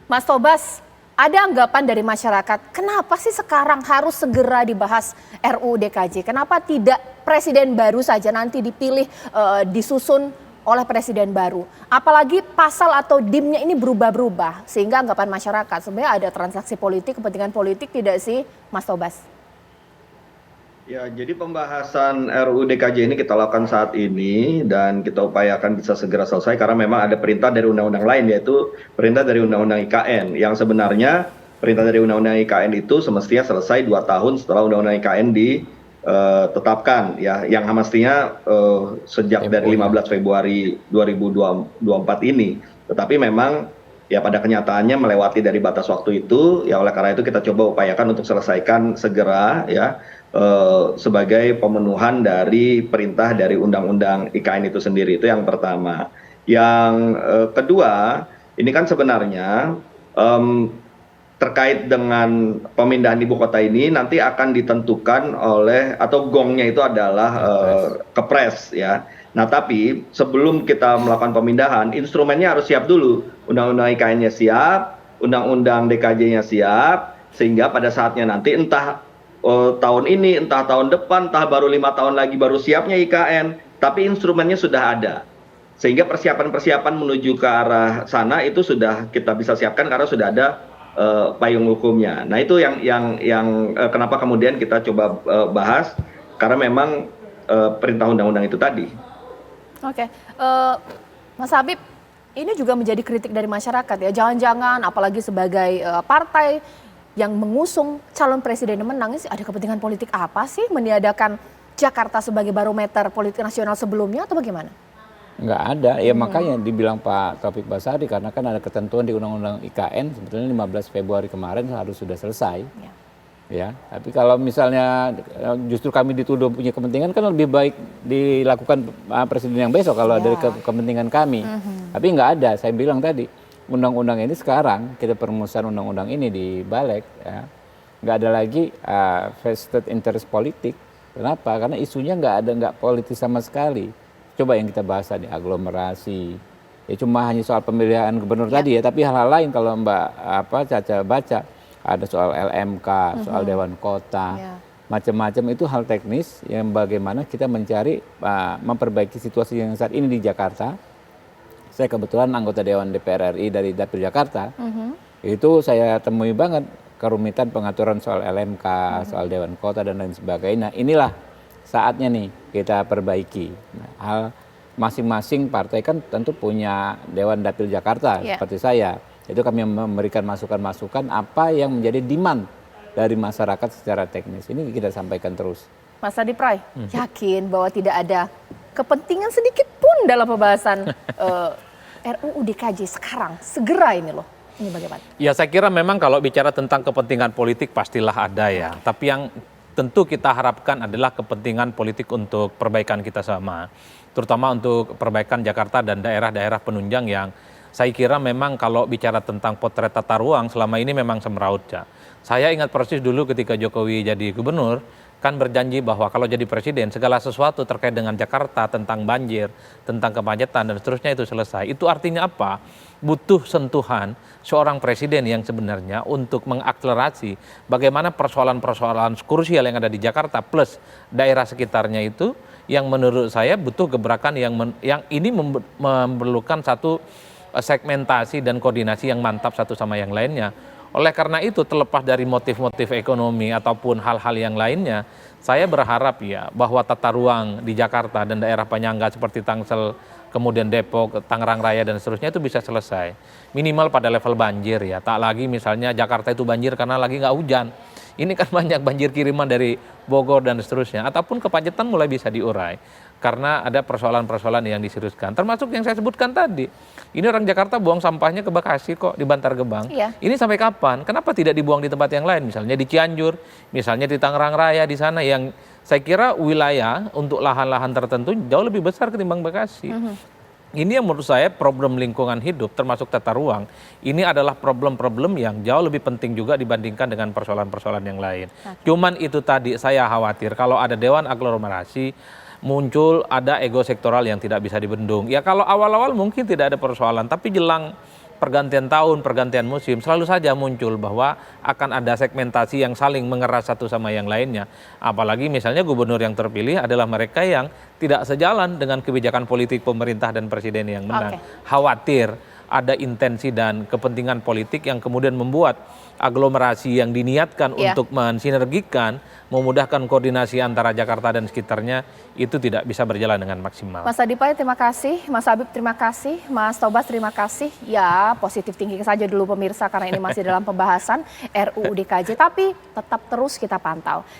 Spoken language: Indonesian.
Mas Tobas, ada anggapan dari masyarakat, kenapa sih sekarang harus segera dibahas RUU DKJ? Kenapa tidak presiden baru saja nanti dipilih, disusun oleh presiden baru? Apalagi pasal atau dimnya ini berubah-berubah, sehingga anggapan masyarakat sebenarnya ada transaksi politik, kepentingan politik tidak sih, Mas Tobas? Ya, jadi pembahasan RUU DKJ ini kita lakukan saat ini dan kita upayakan bisa segera selesai karena memang ada perintah dari undang-undang lain, yaitu perintah dari Undang-Undang IKN yang sebenarnya perintah dari Undang-Undang IKN itu semestinya selesai 2 tahun setelah Undang-Undang IKN ditetapkan, ya, yang mestinya sejak dari 15 Februari 2024 ini. Tetapi memang ya pada kenyataannya melewati dari batas waktu itu, ya oleh karena itu kita coba upayakan untuk selesaikan segera, ya, sebagai pemenuhan dari perintah dari Undang-Undang IKN itu sendiri. Itu yang pertama. Yang kedua, ini kan sebenarnya terkait dengan pemindahan ibu kota ini nanti akan ditentukan oleh, atau gongnya itu adalah Kepres, ya. Nah, tapi sebelum kita melakukan pemindahan, instrumennya harus siap dulu. Undang-undang IKN-nya siap, Undang-Undang DKJ-nya siap, sehingga pada saatnya nanti entah tahun ini, entah tahun depan, entah baru 5 tahun lagi baru siapnya IKN, tapi instrumennya sudah ada. Sehingga persiapan-persiapan menuju ke arah sana itu sudah kita bisa siapkan karena sudah ada payung hukumnya. Nah, itu yang kenapa kemudian kita coba bahas, karena memang perintah undang-undang itu tadi. Oke, Mas Habib, ini juga menjadi kritik dari masyarakat ya. Jangan-jangan apalagi sebagai partai yang mengusung calon presiden yang menang, ada kepentingan politik apa sih meniadakan Jakarta sebagai barometer politik nasional sebelumnya atau bagaimana? Nggak ada, ya makanya dibilang Pak Taufik Basari karena kan ada ketentuan di Undang-Undang IKN sebetulnya 15 Februari kemarin harus sudah selesai. Ya, tapi kalau misalnya justru kami dituduh punya kepentingan kan lebih baik dilakukan presiden yang besok kalau dari kepentingan kami. Tapi nggak ada, saya bilang tadi. Undang-undang ini sekarang kita perumusan undang-undang ini di Balik, ya, nggak ada lagi vested interest politik. Kenapa? Karena isunya nggak politis sama sekali. Coba yang kita bahas tadi aglomerasi, ya cuma hanya soal pemilihan gubernur tadi ya, tapi hal-hal lain kalau Mbak Caca baca ada soal LMK, soal Dewan Kota, macam-macam itu hal teknis yang bagaimana kita mencari memperbaiki situasi yang saat ini di Jakarta. Saya kebetulan anggota Dewan DPR RI dari Dapil Jakarta, itu saya temui banget kerumitan pengaturan soal LMK, soal Dewan Kota dan lain sebagainya. Inilah saatnya nih kita perbaiki. Nah, hal masing-masing partai kan tentu punya Dewan Dapil Jakarta seperti saya. Itu kami memberikan masukan-masukan apa yang menjadi demand dari masyarakat secara teknis. Ini kita sampaikan terus. Mas Adi Pray, yakin bahwa tidak ada kepentingan sedikit pun dalam pembahasan RUU DKJ sekarang, segera ini loh. Ini bagaimana? Ya, saya kira memang kalau bicara tentang kepentingan politik pastilah ada ya. Tapi yang tentu kita harapkan adalah kepentingan politik untuk perbaikan kita sama. Terutama untuk perbaikan Jakarta dan daerah-daerah penunjang yang saya kira memang kalau bicara tentang potret tata ruang selama ini memang semeraut ya. Saya ingat persis dulu ketika Jokowi jadi gubernur, kan berjanji bahwa kalau jadi presiden segala sesuatu terkait dengan Jakarta, tentang banjir, tentang kemacetan dan seterusnya itu selesai. Itu artinya apa? Butuh sentuhan seorang presiden yang sebenarnya untuk mengakselerasi bagaimana persoalan-persoalan krusial yang ada di Jakarta plus daerah sekitarnya itu yang menurut saya butuh gebrakan yang ini memerlukan satu segmentasi dan koordinasi yang mantap satu sama yang lainnya. Oleh karena itu terlepas dari motif-motif ekonomi ataupun hal-hal yang lainnya, saya berharap ya bahwa tata ruang di Jakarta dan daerah penyangga seperti Tangsel, kemudian Depok, Tangerang Raya dan seterusnya itu bisa selesai. Minimal pada level banjir ya, tak lagi misalnya Jakarta itu banjir karena lagi nggak hujan. Ini kan banyak banjir kiriman dari Bogor dan seterusnya, ataupun kemacetan mulai bisa diurai. Karena ada persoalan-persoalan yang diseriuskan, termasuk yang saya sebutkan tadi. Ini orang Jakarta buang sampahnya ke Bekasi kok, di Bantar Gebang. Ini sampai kapan? Kenapa tidak dibuang di tempat yang lain? Misalnya di Cianjur, misalnya di Tangerang Raya di sana yang saya kira wilayah untuk lahan-lahan tertentu jauh lebih besar ketimbang Bekasi. Ini yang menurut saya problem lingkungan hidup termasuk tata ruang. Ini adalah problem-problem yang jauh lebih penting juga dibandingkan dengan persoalan-persoalan yang lain. Cuman itu tadi saya khawatir kalau ada Dewan Aglomerasi muncul ada ego sektoral yang tidak bisa dibendung. Ya kalau awal-awal mungkin tidak ada persoalan, tapi jelang pergantian tahun, pergantian musim, selalu saja muncul bahwa akan ada segmentasi yang saling mengeras satu sama yang lainnya. Apalagi misalnya gubernur yang terpilih adalah mereka yang tidak sejalan dengan kebijakan politik pemerintah dan presiden yang menang. Khawatir ada intensi dan kepentingan politik yang kemudian membuat aglomerasi yang diniatkan untuk mensinergikan, memudahkan koordinasi antara Jakarta dan sekitarnya itu tidak bisa berjalan dengan maksimal. Mas Adipai terima kasih, Mas Habib terima kasih, Mas Tobas terima kasih. Ya positif thinking saja dulu pemirsa karena ini masih dalam pembahasan RUU DKJ, tapi tetap terus kita pantau.